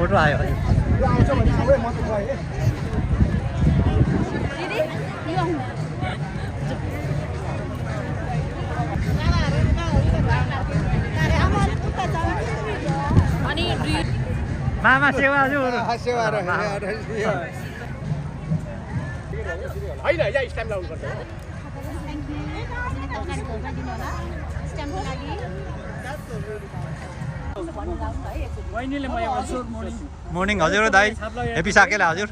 Photo आयो मामा सेवा हजुर सेवा र हैन यहाँ स्ट्याम्प लाउनु पर्छ मर्निङ हजुर दाइ हेपी साकेला हजुर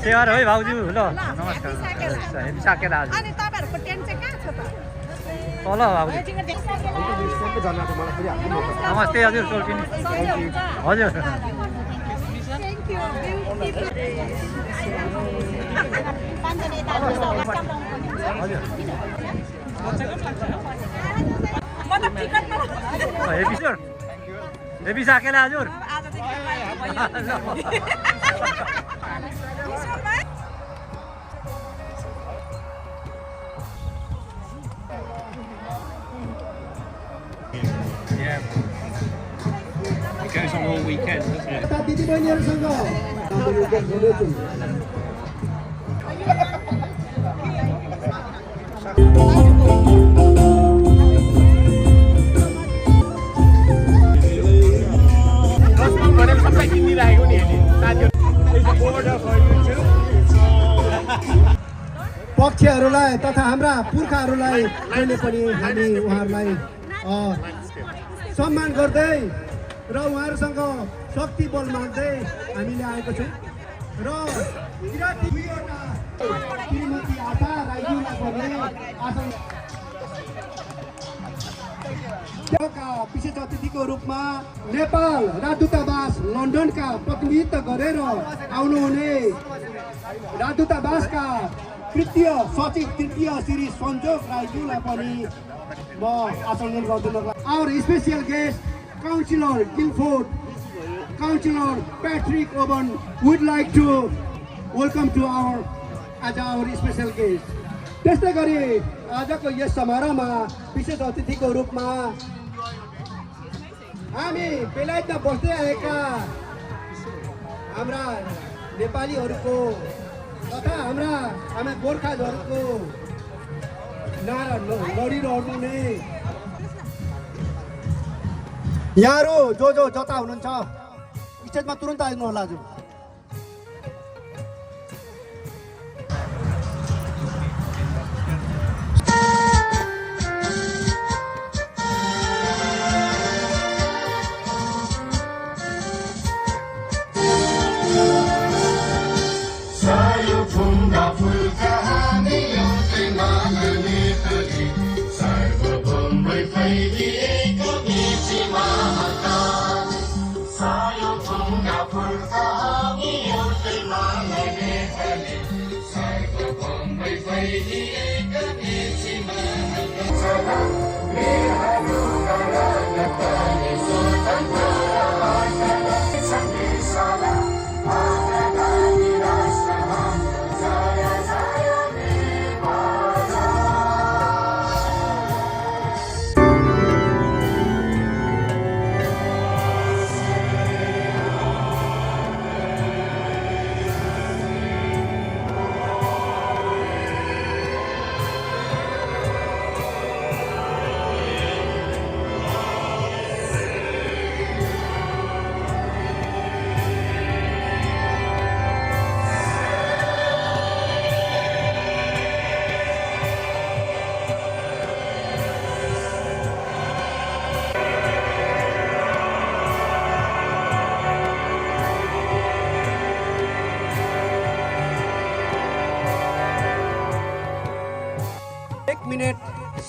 सेवा है भाउजू ल नमस्कार हेपी साकेला हजुर अनि तपाईहरुको टेन्ट चाहिँ कहाँ छ त तल भाउजू नमस्ते हजुर सोल्किनी हजुर हेपी सर हेपी साकेला हजुर It goes on all weekend, doesn't it? पक्षहरूलाई तथा हाम्रा पुर्खाहरूलाई कहिले पनि हामी उहाँहरूलाई सम्मान गर्दै र उहाँहरूसँग शक्ति बल माग्दै हामीले आएको छौँ र श्रीमती आशा राईजीलाई पनि विशेष अतिथिको रूपमा नेपाल राजदूतावास लन्डनका प्रतिनिधित्व गरेर आउनुहुने राजदूतावासका तृतीय सचिव तृतीय श्री सञ्जोग राईज्यूलाई पनि म आसनन गर्दिनको our special guest councillor Guildford councillor Patrick Oban Wood like to welcome to our special guest त्यस्तै गरी आजको यस समारोहमा विशेष अतिथिको रूपमा हामी बेलायतमा बस्दै आएका हाम्रा नेपालीहरूको तथा हाम्रा गोर्खाहरूको नारा लडिरहनु नै यहाँहरू जो जता हुनुहुन्छ स्टेजमा तुरन्त आइदिनु होला हजुर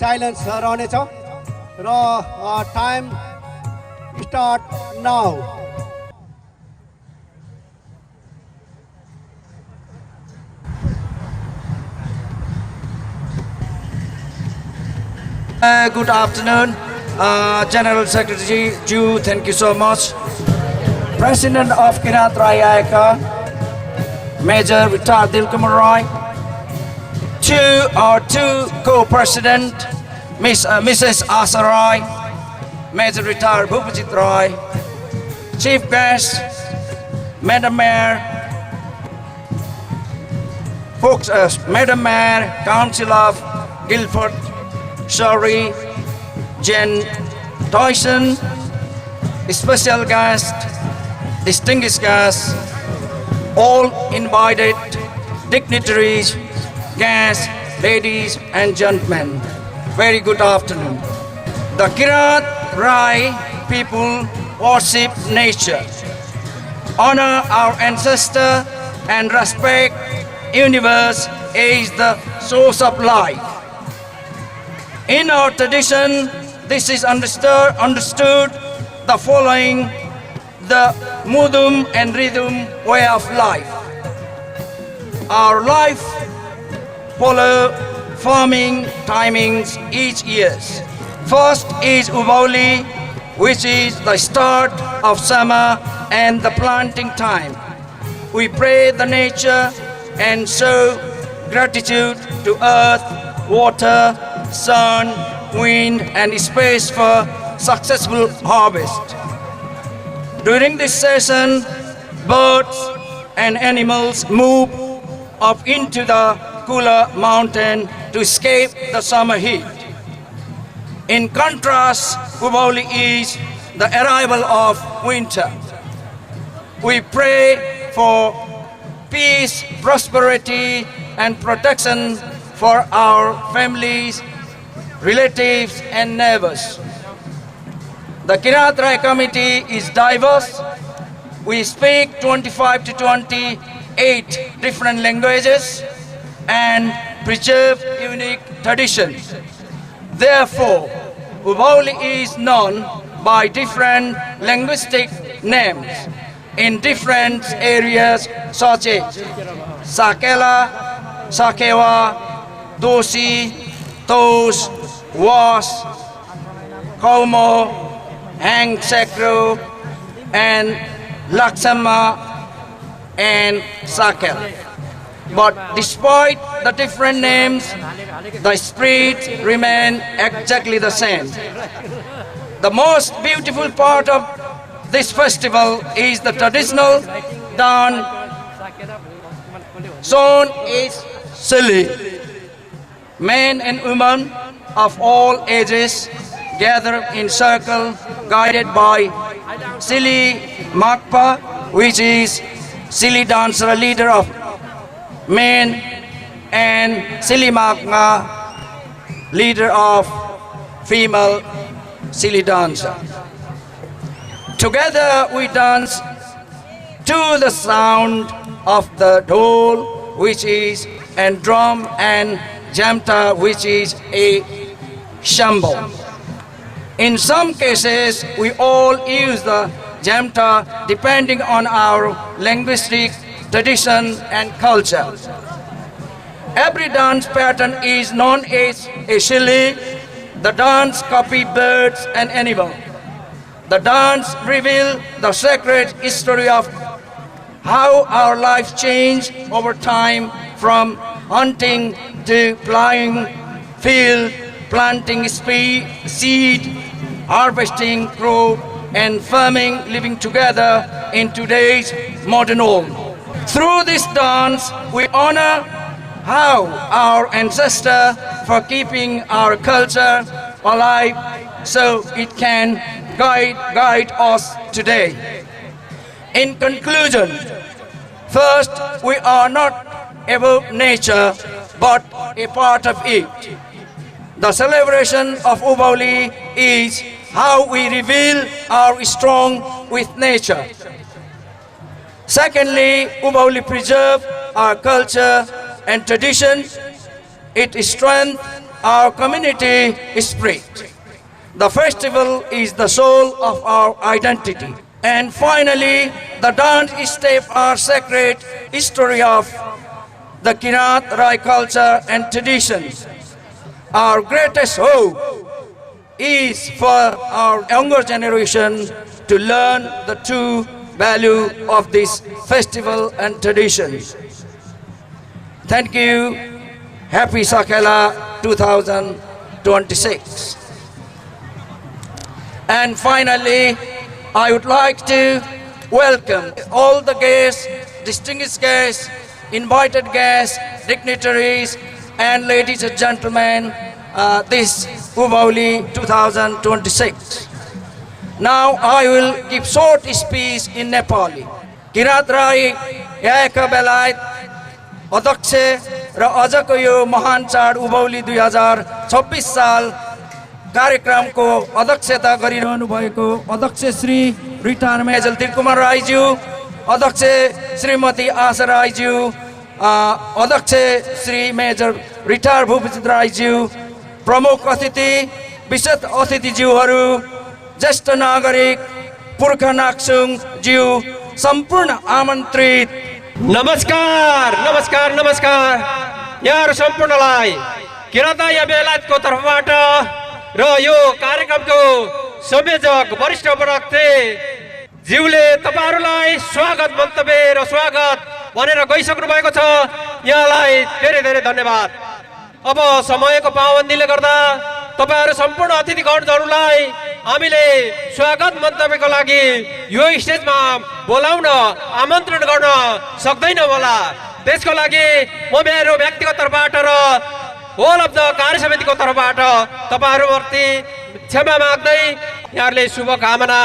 साइलेन्स रहनेछ र time start now Good afternoon, General Secretary Ju, thank you so much. President of Kirat Rayaka, Major Vital Dilkaman Roy, our two co-president, Mrs. Asa Roy, Major Retired Bhupajit Roy, Chief Guest, Madam Mayor, folks, Madam Mayor, Council of Guildford, Surrey, Jen Tyson, special guest, distinguished guests, all invited dignitaries, guests, ladies and gentlemen, very good afternoon. The Kirat Rai people worship nature, honor our ancestor and respect universe as the source of life. In our tradition, this is understood the following the mudum and rhythm way of life. Our life follow farming timings each year. First is Uvauli, which is the start of summer and the planting time. We pray the nature and show gratitude to earth, water, sun, wind and space for successful harvest. During this season, birds and animals move up into the cooler mountain to escape the summer heat. In contrast, Uvauli is the arrival of winter. We pray for peace, prosperity and protection for our families, relatives and neighbors. The Kirat Rai committee is diverse. We speak 25 to 28 different languages and preserve unique traditions. Therefore, Uvauli is known by different linguistic names in different areas such as Sakela, Sakewa, Dosi, Tos, Was, Kaumo, Hang Sekro, and Laksama and Sakel. But despite the different names, the spirit remains exactly the same. The most beautiful part of this festival is the traditional dance shown is Sili. Men and women of all ages gather in circle guided by Sili Makpa, which is Sili dancer, leader of men, and Sili Makma, leader of female Sili dancer. Together we dance to the sound of the dhol, which is, and drum, and jamta, which is a shambho. In some cases, we all use the jamta depending on our linguistic tradition and culture. Every dance pattern is known as a shili. The dance copy birds and animals. The dance reveals the sacred history of how our lives change over time, from hunting to plowing field, planting seed, harvesting crop, and farming, living together in today's modern world. Through this dance, we honor how our ancestors for keeping our culture alive so it can guide us today. In conclusion, first, we are not above nature, but a part of it. The celebration of Uvauli is how we reveal our strong with nature. Secondly, Uvauli preserves our culture and tradition. It strengthens our community spirit. The festival is the soul of our identity. And finally, the dance steps are sacred history of the Kirat Rai culture and traditions. Our greatest hope is for our younger generation to learn the true value of this festival and tradition. Thank you. Happy Sakela 2026. And finally, I would like to welcome all the guests, distinguished guests, invited guests, dignitaries, and ladies and gentlemen, this Uvauli 2026. Now I will give short speech in Nepali. Kirat Rai यहाँका बेलायत अध्यक्ष र अझको यो महान चाड उभौली 2026 साल कार्यक्रमको अध्यक्षता गरिरहनु भएको अध्यक्ष श्री रिटायर मेजर तिलकुमार राईज्यू, अध्यक्ष श्रीमती आशा राईज्यू, अध्यक्ष श्री मेजर रिटायर भूपति राईज्यू, प्रमुख अतिथि विशेष अतिथिज्यूहरू, ज्येष्ठ नागरिक पुर्खा नाक्सुङ ज्यू, सम्पूर्ण आमन्त्रित नमस्कार नमस्कार नमस्कार यहाँहरू सम्पूर्णलाई किराँतराई बेलायतको तर्फबाट र यो कार्यक्रमको संयोजक वरिष्ठ वक्ता ज्यूले तपाईहरुलाई स्वागत मन्तव्य र स्वागत भनेर गइसक्नु भएको छ। यहाँलाई धेरै धेरै धन्यवाद। अब समयको पाबन्दीले गर्दा तपाईहरु सम्पूर्ण अतिथिगणहरूलाई हामीले स्वागत मन्तव्यको लागि यो स्टेजमा बोलाउन आमन्त्रण गर्न सक्दैनौँ होला। त्यसको लागि म मेरो व्यक्तिगत तर्फबाट र होल अफ द कार्य समितिको तर्फबाट तपाईहरुप्रति क्षमा माग्दै यहाँहरूले शुभकामना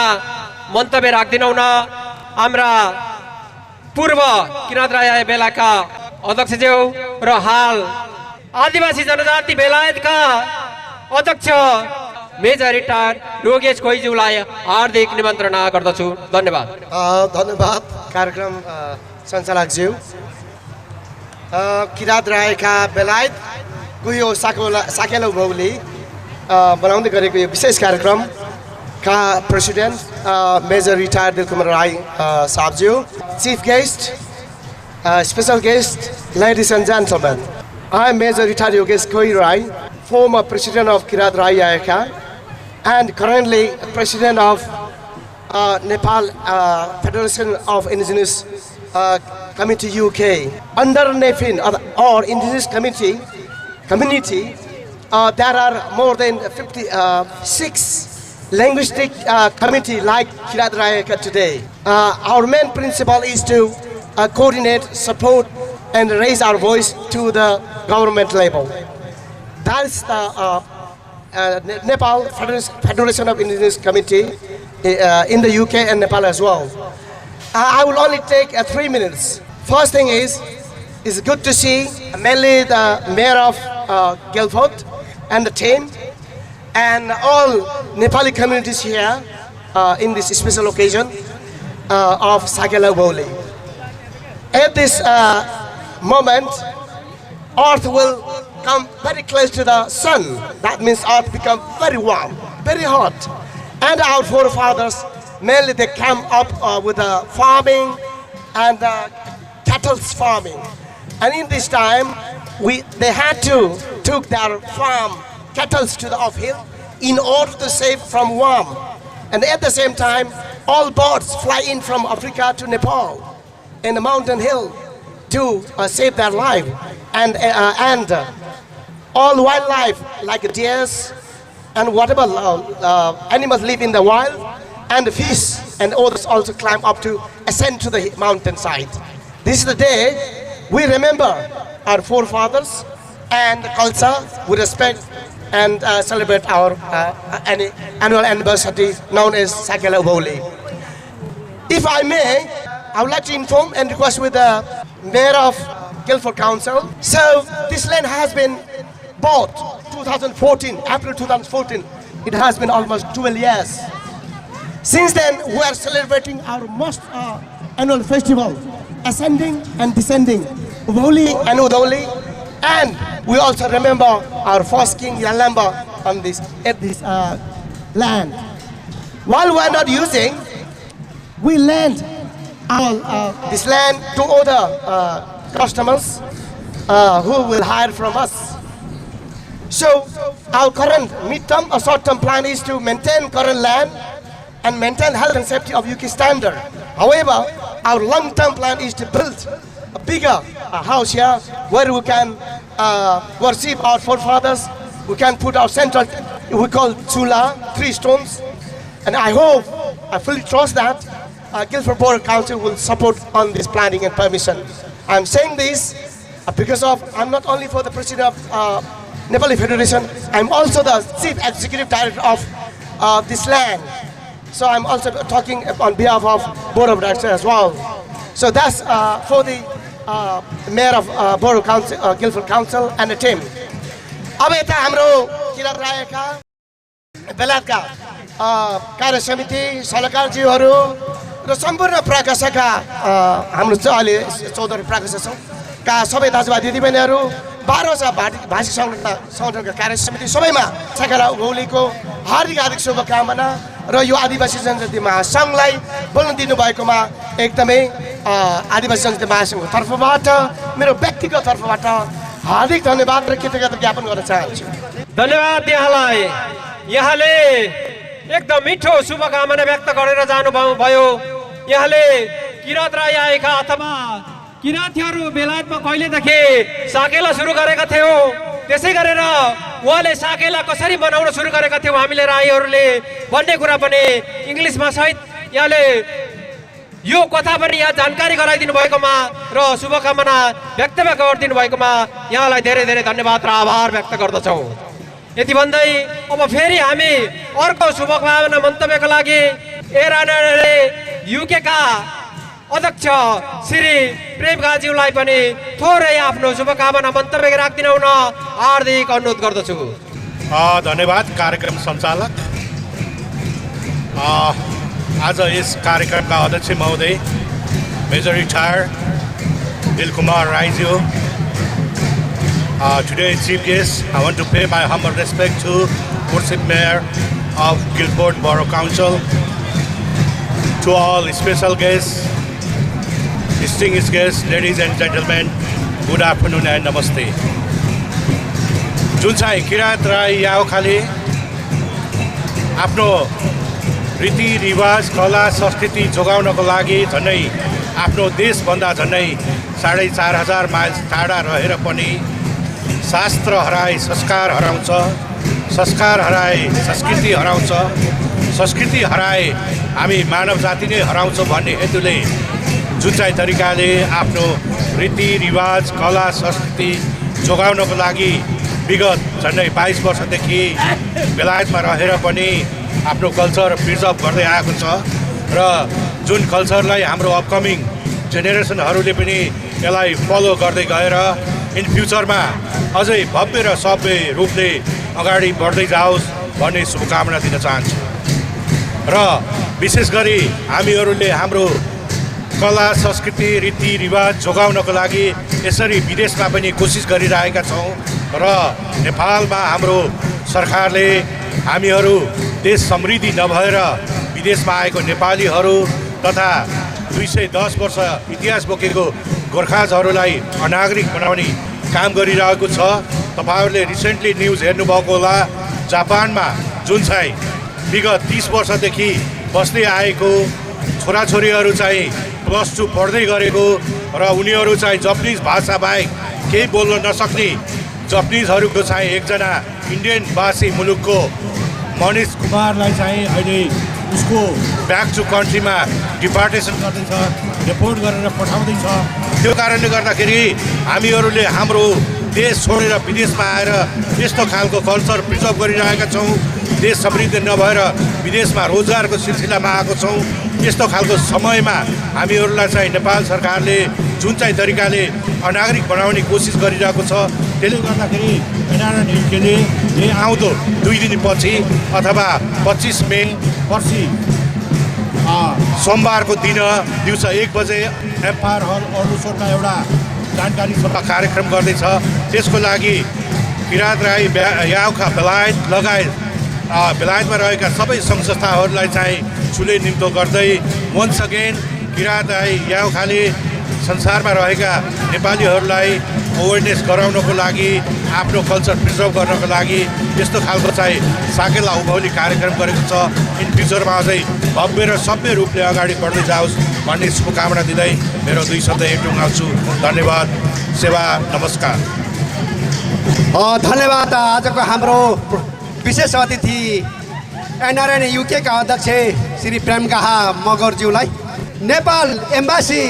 मन्तव्य राख्दिनौ न। हाम्रा पूर्व किराँतराई बेलाका अध्यक्षज्यू र हाल आदिवासी जनजाति बेलायतका अध्यक्ष मेजर रिटायर योगेश कोइज्यूलाई हार्दिक निमन्त्रणा गर्दछु। धन्यवाद। धन्यवाद कार्यक्रम सञ्चालकज्यू। किराँतराईका बेलायत यो साकेला उभौली बनाउँदै गरेको यो विशेष कार्यक्रम का president major retire Tilkumar Rai साहबज्यू, chief guest, special guest, ladies and gentlemen, I am Major Retired Yogesh Koi Rai, former president of Kirat-Rai Ayaka and currently president of Nepal Federation of Indigenous Committee UK. Under NEFIN or Indigenous Community, there are more than 56 linguistic committee like Kirat-Rai Ayaka today. Our main principle is to coordinate, support and raise our voice to the government level. That's the Nepal Federation of Indigenous Committee in the UK and Nepal as well. I will only take 3 minutes. First thing is, it's good to see mainly the mayor of Guildford and the team and all Nepali communities here in this special occasion of Sakela Uvauli. At this moment, earth will come very close to the sun. That means earth become very warm, very hot. And our forefathers, mainly they came up with farming and cattle farming. And in this time, they had to took their farm cattle to the uphill in order to save from warm. And at the same time, all birds fly in from Africa to Nepal in the mountain hill to save their life, and all wildlife like deers and whatever animals live in the wild, and the fish and others also climb up to ascend to the mountainside. This is the day we remember our forefathers and the culture. We respect and celebrate our annual anniversary known as Sakela Uvauli. If I may, I would like to inform and request with the Mayor of Guildford Council. So this land has been bought 2014, April 2014. It has been almost 12 years. Since then, we are celebrating our most annual festival, ascending and descending, Uvauli and Udauli. And we also remember our first king Yalamba on this land. While we are not using, we lend this land to other customers who will hire from us. So our current mid-term or short-term plan is to maintain current land and maintain health and safety of UK standard However, our long-term plan is to build a bigger house here where we can worship our forefathers. We can put our central, we call Chula, 3 stones. And I hope, I fully trust that Guildford Borough Council will support on this planning and permission. I'm saying this because I'm not only for the president of Nepali Federation, I'm also the chief executive director of this land. So I'm also talking on behalf of Board of Directors as well. So that's for the Mayor of Borough Council, Guildford Council and the team. अब यता हाम्रो किरात रायका बेलायतका कार्य समिति सल्लाहकारज्यूहरू र सम्पूर्ण प्रकाशका हाम्रो चाहिँ अहिले चौधरी प्रकाशका सबै दाजुभाइ दिदीबहिनीहरू 12 भाषी सङ्गठनका कार्य समिति सबैमा साकेला उभौलीको हार्दिक शुभकामना र यो आदिवासी जनजाति महासङ्घलाई बोल्न दिनुभएकोमा एकदमै आदिवासी जनजाति महासङ्घको तर्फबाट मेरो व्यक्तिगत तर्फबाट हार्दिक धन्यवाद र कृतज्ञता ज्ञापन गर्न चाहन्छु। धन्यवाद यहाँलाई। यहाँले एकदम मिठो शुभकामना व्यक्त गरेर जानुभयो। यहाँले किरात राई आएका अथवा किरातीहरू बेलायतमा कहिलेदेखि साकेला सुरु गरेका थियौ, त्यसै गरेर उहाँले साकेला कसरी बनाउन सुरु गरेका थियौ हामीले राईहरूले भन्ने कुरा पनि इङ्ग्लिसमा सहित यहाँले यो कथा पनि यहाँ जानकारी गराइदिनु भएकोमा र शुभकामना व्यक्त गरिदिनु भएकोमा यहाँलाई धेरै धेरै धन्यवाद र आभार व्यक्त गर्दछौँ। यति भन्दै अब फेरि हामी अर्को शुभकामना मन्तव्यका लागि एआरएनएले युके का अध्यक्ष श्री प्रेम गाजीलाई पनि थोरै आफ्नो शुभकामना मन्तव्य राखिदिन हुन हार्दिक अनुरोध गर्दछु। धन्यवाद कार्यक्रम सञ्चालक। आज यस कार्यक्रमका अध्यक्ष महोदय मेजर रिटायर दिलकुमार राईज्यू, today chief guest, I want to pay my humble respect to Worship Mayor of Guildford Borough Council, to all special guests, distinguished guests, ladies and gentlemen, good afternoon and namaste. जुन चाहिँ किरात राई याओखाले आफ्नो रीतिरिवाज कला संस्कृति जोगाउनको लागि झन्डै आफ्नो देशभन्दा झन्डै 4,500 माइल टाढा रहेर पनि शास्त्र हराए संस्कार हराउँछ, संस्कार हराए संस्कृति हराउँछ, संस्कृति हराए हामी मानव जाति नै हराउँछौँ भन्ने हेतुले जुन चाहिँ तरिकाले आफ्नो रीतिरिवाज कला संस्कृति जोगाउनको लागि विगत झन्डै 22 वर्षदेखि बेलायतमा रहेर पनि आफ्नो कल्चर प्रिजर्भ गर्दै आएको छ र जुन कल्चरलाई हाम्रो अपकमिङ जेनेरेसनहरूले पनि यसलाई फलो गर्दै गएर इन फ्युचरमा अझै भव्य र सभ्य रूपले अगाडि बढ्दै जाओस् भन्ने शुभकामना दिन चाहन्छु। र विशेष गरी हामीहरूले हाम्रो कला संस्कृति रीतिरिवाज जोगाउनको लागि यसरी विदेशमा पनि कोसिस गरिरहेका छौँ र नेपालमा हाम्रो सरकारले हामीहरू देश समृद्धि नभएर विदेशमा आएको नेपालीहरू तथा 210 वर्ष इतिहास बोकेको गोर्खाजहरूलाई अनागरिक बनाउने काम गरिरहेको छ। तपाईहरुले रिसेन्टली न्युज हेर्नुभएको होला, जापानमा जुन चाहिँ विगत 30 वर्षदेखि बस्दै आएको छोराछोरीहरू चाहिँ +2 पढ्दै गरेको र उनीहरू चाहिँ जापानिज भाषा बाहेक केही बोल्न नसक्ने जापानिजहरूको चाहिँ एकजना इन्डियन भाषी मुलुकको मनिष कुमारलाई चाहिँ अहिले उसको ब्याक टु कन्ट्रीमा डिपार्टेसन गर्दैछ, रिपोर्ट गरेर पठाउँदैछ। त्यो कारणले गर्दाखेरि हामीहरूले हाम्रो देश छोडेर विदेशमा आएर यस्तो खालको कल्चर प्रिजर्भ गरिरहेका छौँ। देश समृद्ध नभएर विदेशमा रोजगारको सिलसिलामा आएको छौँ। यस्तो खालको समयमा हामीहरूलाई चाहिँ नेपाल सरकारले जुन चाहिँ तरिकाले अनागरिक बनाउने कोसिस गरिरहेको छ, त्यसले गर्दाखेरि एनआरएन युकेले आउँदो 2 दिनपछि अथवा 25 मे पर्सि सोमबारको दिन दिउँसो 1 बजे एम्पायर हल अरुसोरका एउटा जानकारी सभा कार्यक्रम गर्दैछ। त्यसको लागि किरात राई याओखा बेलायत लगायत बेलायतमा रहेका सबै सङ्घ संस्थाहरूलाई चाहिँ ठुलै निम्तो गर्दै वन्स अगेन किरात राई याओखाले संसारमा रहेका नेपालीहरूलाई अवेरनेस गराउनको लागि आफ्नो कल्चर प्रिजर्भ गर्नको लागि यस्तो खालको चाहिँ साकेला उभौली कार्यक्रम गरेको छ। इन फ्युचरमा अझै भव्य र सभ्य रूपले अगाडि बढ्दै जाओस् भन्ने शुभकामना दिँदै मेरो 2 शब्द यही टुङ्गाउँछु। धन्यवाद, सेवा, नमस्कार। धन्यवाद आजको हाम्रो विशेष अतिथि एनआरएन युके का अध्यक्ष श्री प्रेमकाहा मगरज्यूलाई, नेपाल एम्बासी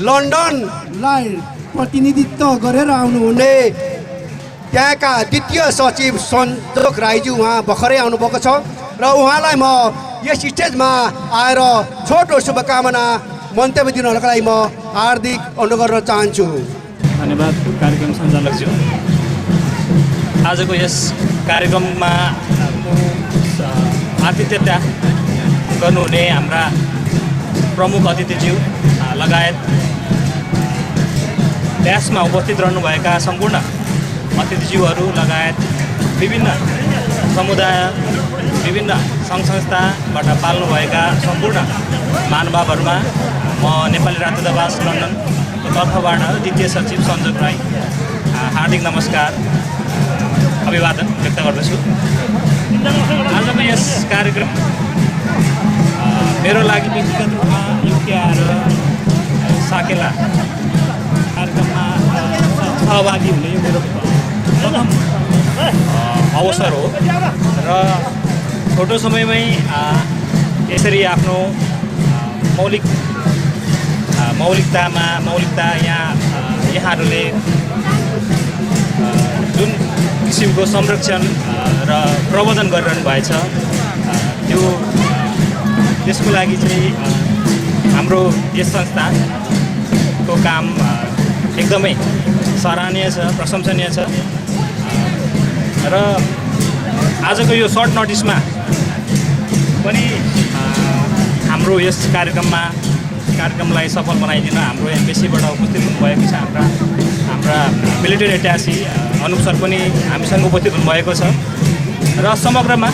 लन्डनलाई प्रतिनिधित्व गरेर आउनुहुने त्यहाँका द्वितीय सचिव सञ्जोग राईज्यू उहाँ भर्खरै आउनुभएको छ र उहाँलाई म यस स्टेजमा आएर छोटो शुभकामना मन्तव्य दिनको लागि म हार्दिक अनुरोध गर्न चाहन्छु। धन्यवाद कार्यक्रम सञ्चालकज्यू। आजको यस कार्यक्रममा आतिथ्यता गर्नुहुने हाम्रा प्रमुख अतिथिज्यू लगायत त्यसमा उपस्थित रहनुभएका सम्पूर्ण अतिथिज्यूहरू लगायत विभिन्न समुदाय, विभिन्न सङ्घ संस्थाबाट पाल्नुभएका सम्पूर्ण महानुभावहरूमा म नेपाली राजदूतावास लन्डनको तर्फबाट द्वितीय सचिव सञ्जोग राई हार्दिक नमस्कार, अभिवादन व्यक्त गर्दछु। आजको यस कार्यक्रम मेरो लागि व्यक्तिगत रूपमा युके आएर साकेला कार्यक्रममा सहभागी हुने यो मेरो प्रथम अवसर हो र छोटो समयमै यसरी आफ्नो मौलिकता यहाँहरूले जुन किसिमको संरक्षण र प्रवर्धन गरिरहनु भएछ त्यसको लागि चाहिँ हाम्रो यस संस्थाको काम एकदमै सराहनीय छ, प्रशंसनीय छ र आजको यो सर्ट नोटिसमा पनि हाम्रो यस कार्यक्रमलाई सफल बनाइदिन हाम्रो एम्बेसीबाट उपस्थित हुनुभएको छ। हाम्रा मिलिटरी एट्यासी अनुप सर पनि हामीसँग उपस्थित हुनुभएको छ र समग्रमा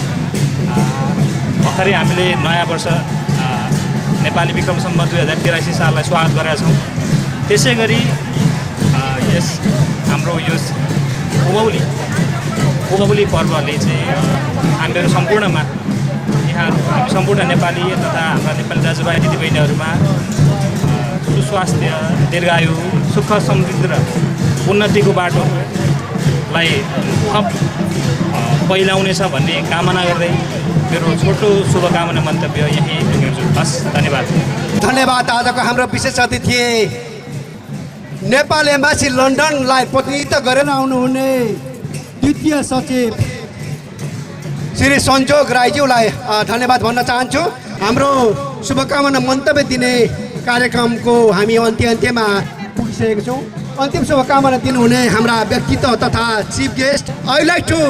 भर्खरै हामीले नयाँ वर्ष नेपाली विक्रम सम्वत 2083 साललाई स्वागत गरेका छौँ। त्यसै गरी यस हाम्रो यो उभौली पर्वले चाहिँ हामीहरू सम्पूर्णमा हामी सम्पूर्ण नेपाली तथा हाम्रा नेपाली दाजुभाइ दिदीबहिनीहरूमा सुस्वास्थ्य, दीर्घायु, सुख समृद्धि र उन्नतिको बाटोलाई थप पहिलाउनेछ भन्ने कामना गर्दै मेरो छोटो शुभकामना मन्तव्य यही टुङ्ग्याउँछु। हस्, धन्यवाद। धन्यवाद। आजको हाम्रो विशेष अतिथि नेपाल एम्बासी लन्डनलाई प्रतिनिधित्व गरेर आउनुहुने द्वितीय सचिव श्री सञ्जोग राईज्यूलाई धन्यवाद भन्न चाहन्छु। हाम्रो शुभकामना मन्तव्य दिने कार्यक्रमको हामी अन्त्यमा पुगिसकेको छौँ। अन्तिम शुभकामना दिनुहुने हाम्रा व्यक्तित्व तथा chief guest, I like to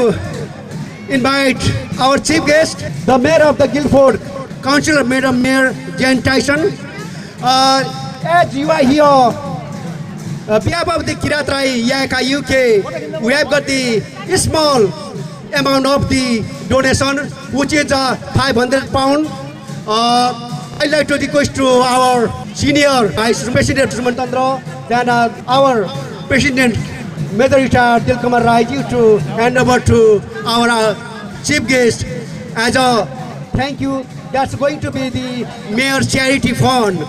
invite our chief guest, the mayor of the Guildford, Councillor Madam Mayor Jane Tyson. As you are here, behalf of the Kirat Rai Yaka UK, we have got the small amount of the donation, which is £500. I'd like to request to our senior Vice President Sumantandra, then our President Major Retired Dilkumar Raiju to hand over to our chief guest as a thank you. That's going to be the Mayor's Charity Fund.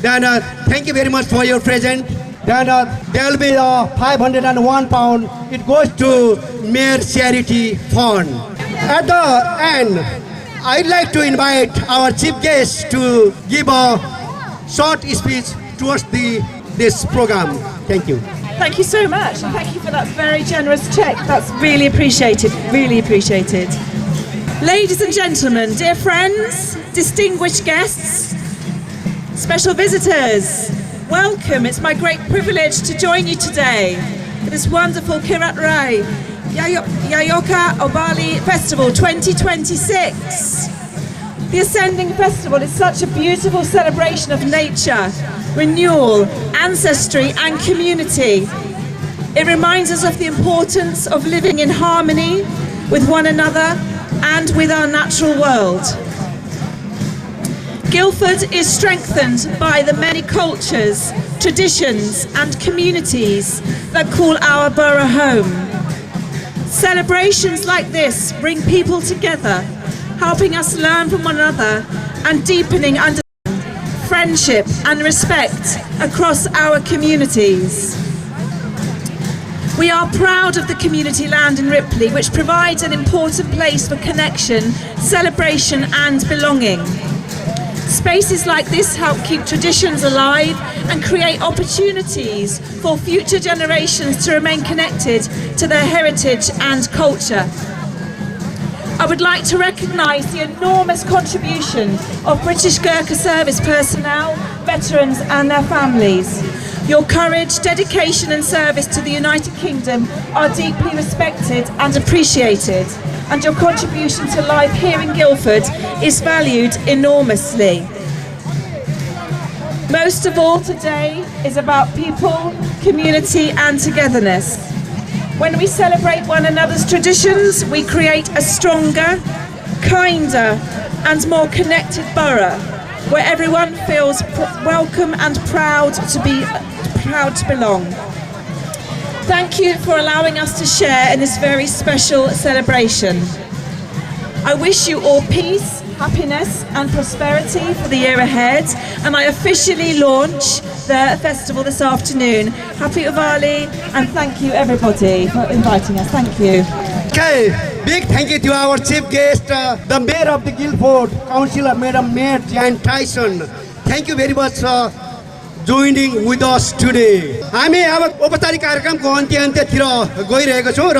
Then thank you very much for your presence. Then there will be £501. It goes to Mayor's Charity Fund. At the end, I'd like to invite our chief guest to give a short speech towards this program. Thank you. Thank you so much, and thank you for that very generous check. That's really appreciated, really appreciated. Ladies and gentlemen, dear friends, distinguished guests, special visitors, welcome. It's my great privilege to join you today for this wonderful Kirat Rai Yayoka Obali Festival 2026. The Ascending Festival is such a beautiful celebration of nature, renewal, ancestry and community. It reminds us of the importance of living in harmony with one another and with our natural world. Guildford is strengthened by the many cultures, traditions and communities that call our borough home. Celebrations like this bring people together, helping us learn from one another and deepening understanding, friendship and respect across our communities. We are proud of the community land in Ripley, which provides an important place for connection, celebration and belonging. Spaces like this help keep traditions alive and create opportunities for future generations to remain connected to their heritage and culture. I would like to recognise the enormous contribution of British Gurkha service personnel, veterans and their families. Your courage, dedication and service to the United Kingdom are deeply respected and appreciated, and your contribution to life here in Guildford is valued enormously. Most of all today is about people, community and togetherness. When we celebrate one another's traditions, we create a stronger, kinder and more connected borough, where everyone feels welcome and proud to belong. Thank you for allowing us to share in this very special celebration. I wish you all peace, happiness and prosperity for the year ahead, and I officially launch the festival this afternoon. Happy Diwali and thank you everybody for inviting us. Thank you. Okay, big thank you to our chief guest, the Mayor of the Guildford, Councillor Madam Mayor Jane Tyson. Thank you very much for joining with us today. हामी अब औपचारिक कार्यक्रमको अन्त्यतिर गइरहेको छौँ र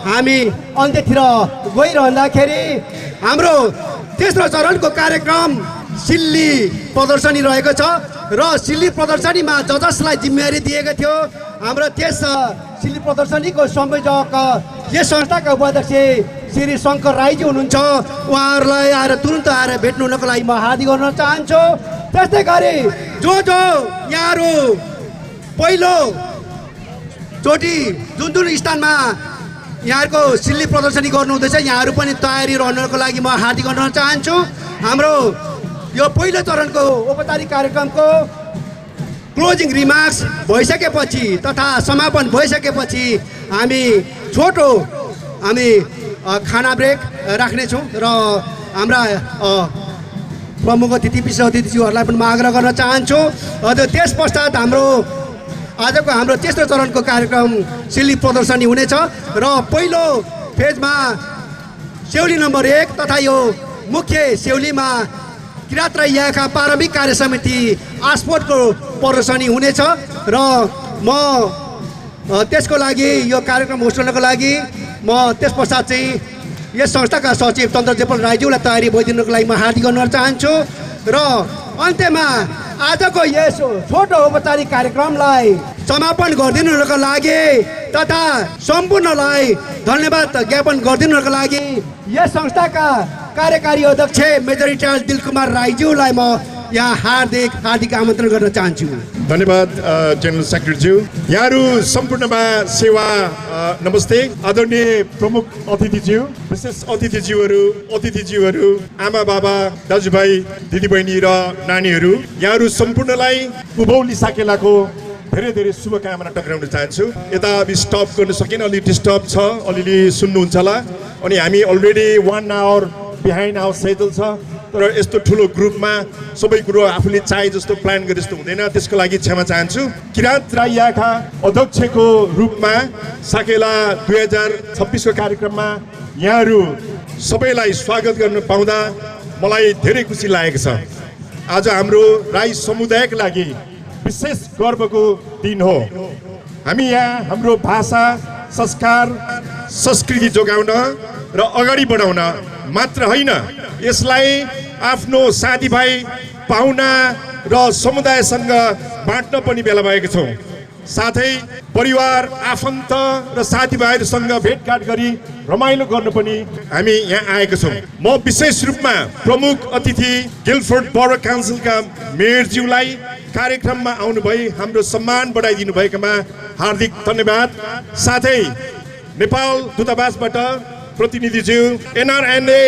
हामी अन्त्यतिर गइरहँदाखेरि हाम्रो तेस्रो चरणको कार्यक्रम सिल्ली प्रदर्शनी रहेको छ र सिल्ली प्रदर्शनीमा जजसलाई जिम्मेवारी दिएको थियो। हाम्रो त्यस सिल्ली प्रदर्शनीको संयोजक यस संस्थाका उपाध्यक्ष श्री शङ्कर राईजी हुनुहुन्छ। उहाँहरूलाई आएर तुरुन्त आएर भेट्नु हुनको लागि म हार्दिक गर्न चाहन्छु। त्यस्तै गरी जो यहाँहरू पहिलो चोटि जुन स्थानमा यहाँको सिल्ली प्रदर्शनी गर्नुहुँदैछ, यहाँहरू पनि तयारी रहनको लागि म हार्दिक गर्न चाहन्छु। हाम्रो यो पहिलो चरणको औपचारिक कार्यक्रमको क्लोजिङ रिमार्क्स भइसकेपछि तथा समापन भइसकेपछि हामी छोटो खाना ब्रेक राख्नेछौँ र हाम्रा प्रमुख अतिथि विशेष अतिथिज्यूहरूलाई पनि म आग्रह गर्न चाहन्छु। त्यस पश्चात हाम्रो तेस्रो चरणको कार्यक्रम सिल्ली प्रदर्शनी हुनेछ र पहिलो फेजमा सेउली नम्बर 1 तथा यो मुख्य सेउलीमा किरात राई याखा प्रारम्भिक कार्य समिति आस्पोर्टको प्रदर्शनी हुनेछ र म त्यसको लागि यो कार्यक्रम होस्ट गर्नको लागि म त्यस पश्चात चाहिँ यस संस्थाका सचिव चन्द्रजेपल राईज्यूलाई तयारी भइदिनुको लागि म हार्दिक गर्न चाहन्छु र अन्त्यमा आजको यस छोटो औपचारिक कार्यक्रमलाई समापन गरिदिनुको लागि तथा सम्पूर्णलाई धन्यवाद ज्ञापन गरिदिनुको लागि यस संस्थाका कार्यकारी अध्यक्ष मेजर रिटायर्ड दिलकुमार राईज्यूलाई म यहाँ हार्दिक आमन्त्रण गर्न चाहन्छु। धन्यवाद जनरल सेक्रेटरीज्यू। यहाँहरू सम्पूर्णमा सेवा नमस्ते। आदरणीय प्रमुख अतिथिज्यू, विशेष अतिथिज्यूहरू, आमा बाबा, दाजुभाइ, दिदीबहिनी र नानीहरू, यहाँहरू सम्पूर्णलाई उभौली साकेलाको धेरै शुभकामना टक्राउन चाहन्छु। यता हामी स्टप गर्न सकेन, अलि डिस्टर्ब छ, अलिअलि सुन्नुहुन्छ होला। अनि हामी already 1 hour behind our schedule छ, तर यस्तो ठुलो ग्रुपमा सबै कुरो आफूले चाहे जस्तो प्लान गरे जस्तो हुँदैन, त्यसको लागि क्षमा चाहन्छु। किरात राई याखा अध्यक्षको रूपमा साकेला 2026 को कार्यक्रममा यहाँहरू सबैलाई स्वागत गर्न पाउँदा मलाई धेरै खुसी लागेको छ। आज हाम्रो राई समुदायको लागि विशेष गर्वको दिन हो। हामी यहाँ हाम्रो भाषा, संस्कार, संस्कृति जोगाउन र अगाडि बढाउन मात्र होइन, यसलाई आफ्नो साथीभाइ, पाहुना र समुदायसँग बाँड्न पनि बेला भएको छौँ। साथै परिवार, आफन्त र साथीभाइहरूसँग भेटघाट गरी रमाइलो गर्न पनि हामी यहाँ आएका छौँ। म विशेष रूपमा प्रमुख अतिथि गिल्डफोर्ड बरो काउन्सिलका मेयरज्यूलाई कार्यक्रममा आउनुभई हाम्रो सम्मान बढाइदिनु भएकोमा हार्दिक धन्यवाद। साथै नेपाल दूतावासबाट प्रतिनिधिज्यू, एनआरएनए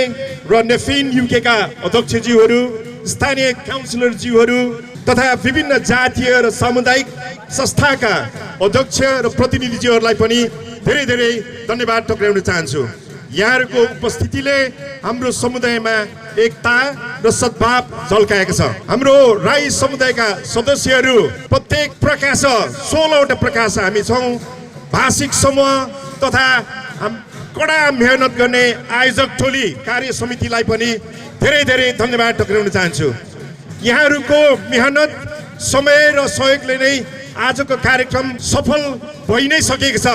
र नेफिन युके का अध्यक्षज्यूहरू, स्थानीय काउन्सिलरज्यूहरू तथा विभिन्न जातीय र सामुदायिक संस्थाका अध्यक्ष र प्रतिनिधिज्यूहरूलाई पनि धेरै धेरै धन्यवाद टक्राउन चाहन्छु। यहाँहरूको उपस्थितिले हाम्रो समुदायमा एकता र सद्भाव झल्काएको छ। हाम्रो राई समुदायका सदस्यहरू प्रत्येक प्रकाश 16वटा प्रकाश हामी छौँ। भाषिक समूह तथा कडा मेहनत गर्ने आयोजक टोली कार्य समितिलाई पनि धेरै धेरै धन्यवाद टक्राउन चाहन्छु। यहाँहरूको मेहनत समय र सहयोगले नै आजको कार्यक्रम सफल भइ नै सकेको छ।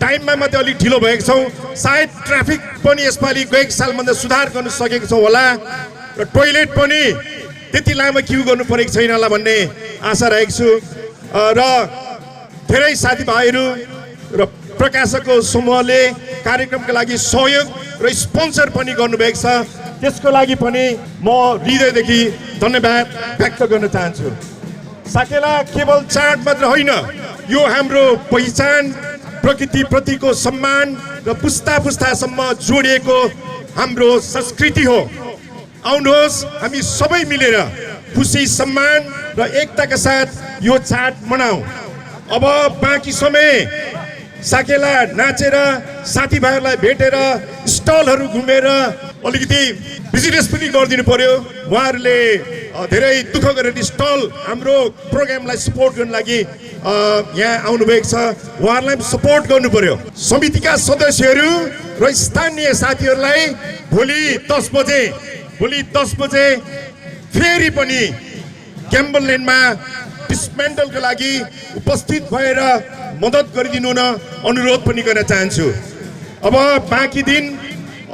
टाइममा मात्रै अलिक ढिलो भएको छौँ। सायद ट्राफिक पनि यसपालि गएको सालभन्दा सुधार गर्न सकेको छौँ होला र टोइलेट पनि त्यति लामो क्यु गर्नु परेको छैन होला भन्ने आशा राखेको छु। र धेरै साथीभाइहरू र प्रकाशकको समूहले कार्यक्रमका लागि सहयोग र स्पोन्सर पनि गर्नुभएको छ। त्यसको लागि पनि म हृदयदेखि धन्यवाद व्यक्त गर्न चाहन्छु। साकेला केवल चाड मात्र होइन, यो हाम्रो पहिचान, प्रकृतिप्रतिको सम्मान र पुस्ता पुस्तासम्म जोडिएको हाम्रो संस्कृति हो। आउनुहोस् हामी सबै मिलेर खुसी, सम्मान र एकताका साथ यो चाड मनाऊ। अब बाँकी समय साकेला नाचेर साथीभाइहरूलाई भेटेर स्टलहरू घुमेर अलिकति बिजनेस पनि गरिदिनु पर्यो। उहाँहरूले धेरै दुःख गरेर स्टल हाम्रो प्रोग्रामलाई सपोर्ट गर्नु लागि यहाँ आउनुभएको छ। उहाँहरूलाई पनि सपोर्ट गर्नु पर्यो। समितिका सदस्यहरू र स्थानीय साथीहरूलाई भोलि 10 बजे फेरि पनि ग्याम्बलल्यान्डमा डिसमेन्टलको लागि उपस्थित भएर मद्दत गरिदिनु न अनुरोध पनि गर्न चाहन्छु। अब बाँकी दिन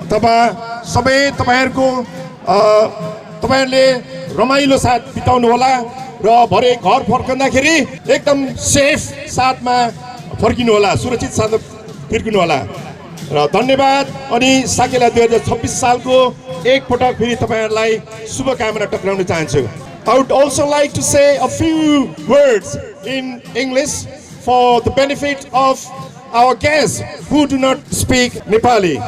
अथवा सबै तपाईँहरूले रमाइलो साथ बिताउनु होला र भरे घर फर्कँदाखेरि एकदम सेफ साथमा फर्किनु होला, सुरक्षित साथमा फर्किनु होला र धन्यवाद। अनि साकेला 2026 सालको एकपटक फेरि तपाईँहरूलाई शुभकामना टक्राउन चाहन्छु। I would also like to say a few words in English for the benefit of our guests who do not speak Nepali.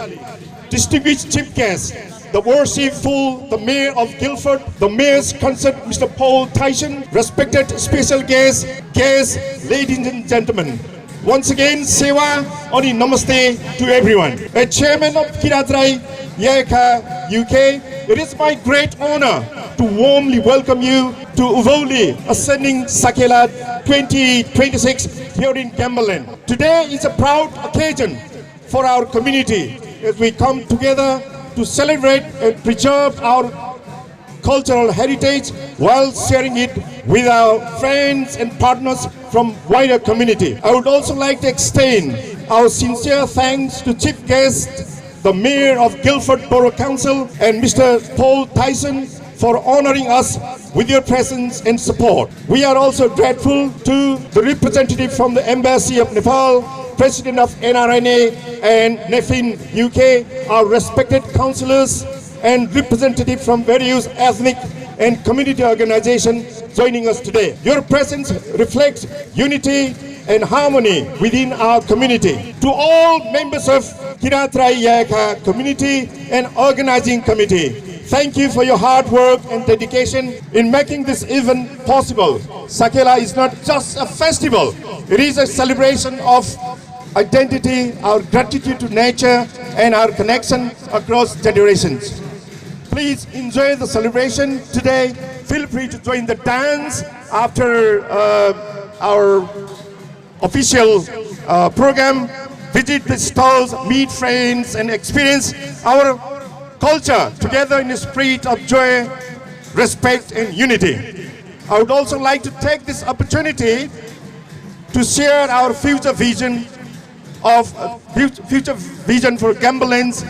Distinguished chief guests, the worshipful, the Mayor of Guildford, the Mayor's consort, Mr. Paul Tyson, respected special guests, ladies and gentlemen. Once again, Sewa Oni Namaste to everyone. As Chairman of Kirat Rai Yayaka UK, it is my great honor to warmly welcome you to Uvoli Ascending Sakela 2026 here in Gambaland. Today is a proud occasion for our community as we come together to celebrate and preserve our cultural heritage while sharing it with our friends and partners from wider community. I would also like to extend our sincere thanks to Chief Guest, the Mayor of Guildford Borough Council, and Mr. Paul Tyson for honoring us with your presence and support. We are also grateful to the representative from the Embassy of Nepal, President of NRNA and NEFIN UK, our respected councillors and representatives from various ethnic and community organizations joining us today. Your presence reflects unity and harmony within our community. To all members of Kirat Rai Yayaka community and organizing committee, thank you for your hard work and dedication in making this event possible. Sakela is not just a festival, it is a celebration of identity, our gratitude to nature, and our connection across generations. Please enjoy the celebration today. Feel free to join the dance after our official program. Visit the stalls, meet friends, and experience our culture together in a spirit of joy, respect, and unity. I would also like to take this opportunity to share our future vision for Gambalands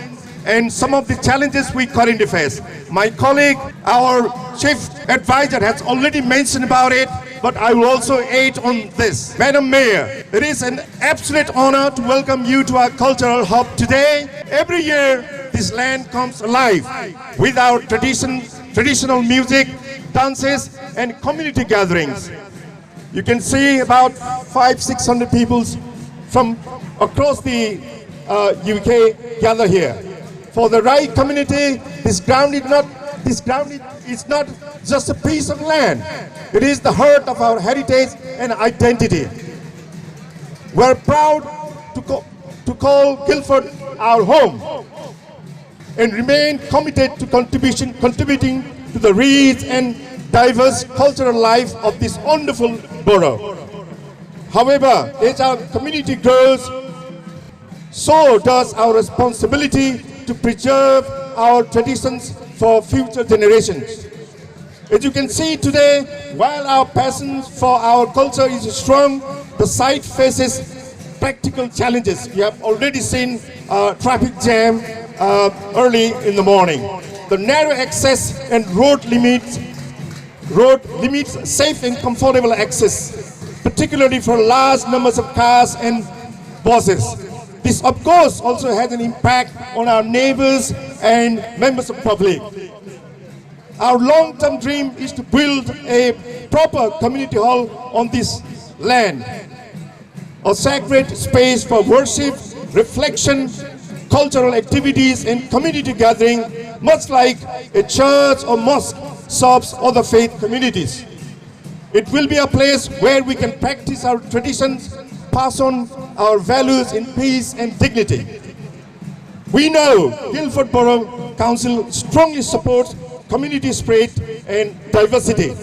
and some of the challenges we currently face. My colleague, our chief advisor, has already mentioned about it, but I will also add on this. Madam Mayor, it is an absolute honor to welcome you to our cultural hub today. Every year, this land comes alive with our traditional music, dances, and community gatherings. You can see about 500-600 people from across the UK gather here. For the Rai community, this ground is not this ground is not just a piece of land. It is the heart of our heritage and identity. We're proud to call Guildford our home and remain committed to contributing to the rich and diverse cultural life of this wonderful borough. However, as our community grows, so does our responsibility to preserve our traditions for future generations. As you can see today, while our passion for our culture is strong, the site faces practical challenges. We have already seen traffic jam early in the morning. The narrow access and road limits safe and comfortable access, particularly for large numbers of cars and buses. This, of course, also has an impact on our neighbors and members of the public. Our long-term dream is to build a proper community hall on this land, a sacred space for worship, reflection, cultural activities, and community gathering, much like a church or mosque serves other faith communities. It will be a place where we can practice our traditions, pass on our values in peace and dignity. We know Guildford Borough Council strongly supports community spirit and diversity.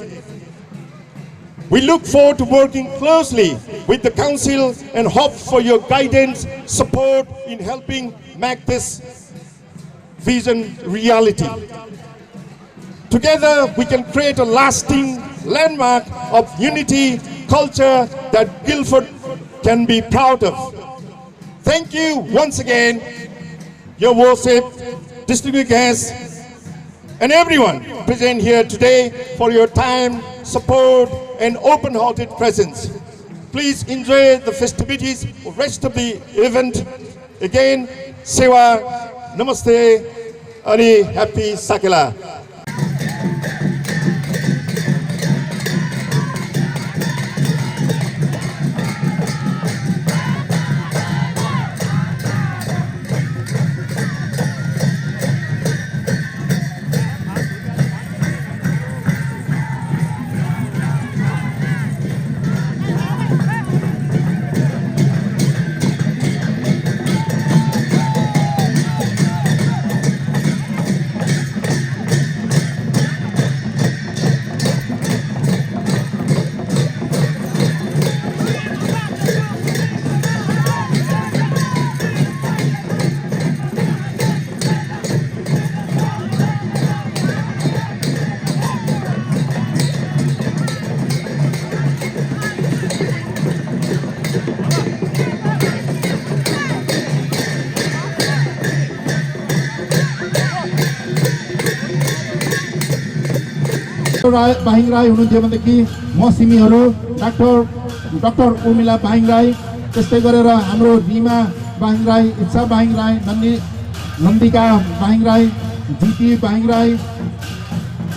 We look forward to working closely with the Council and hope for your guidance, support in helping make this vision reality. Together, we can create a lasting landmark of unity, culture that Guildford can be proud of. Thank you once again, your worship, distinguished guests, and everyone present here today for your time, support, and open-hearted presence. Please enjoy the festivities or rest of the event. Again, Sewa, Namaste, Ani, Happy Sakela. बाहिङ Rai हुनुहुन्थ्यो भनेदेखि म सिमीहरू doctor Urmila बाहिङ Rai, त्यस्तै गरेर हाम्रो रिमा बाहिङ राई, इच्छा बाहिङ राई, नन्दिका बाहिङ राई, जिती बाहिङ राई,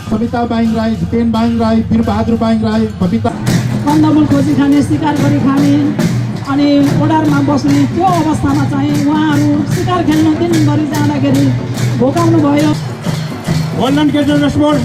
सविता बाहिङ राई, जितेन बाहिङ राई, वीरबहादुर बाहिङ राई, बबिता कन्दमूल खोजी खाने, शिकार गरी खाने अनि ओडारमा बस्ने त्यो अवस्थामा चाहिँ उहाँहरू शिकार खेल्न दिनभरि जाँदाखेरि भोकाउनु भयो। वर्णन केटल स्पोर्ट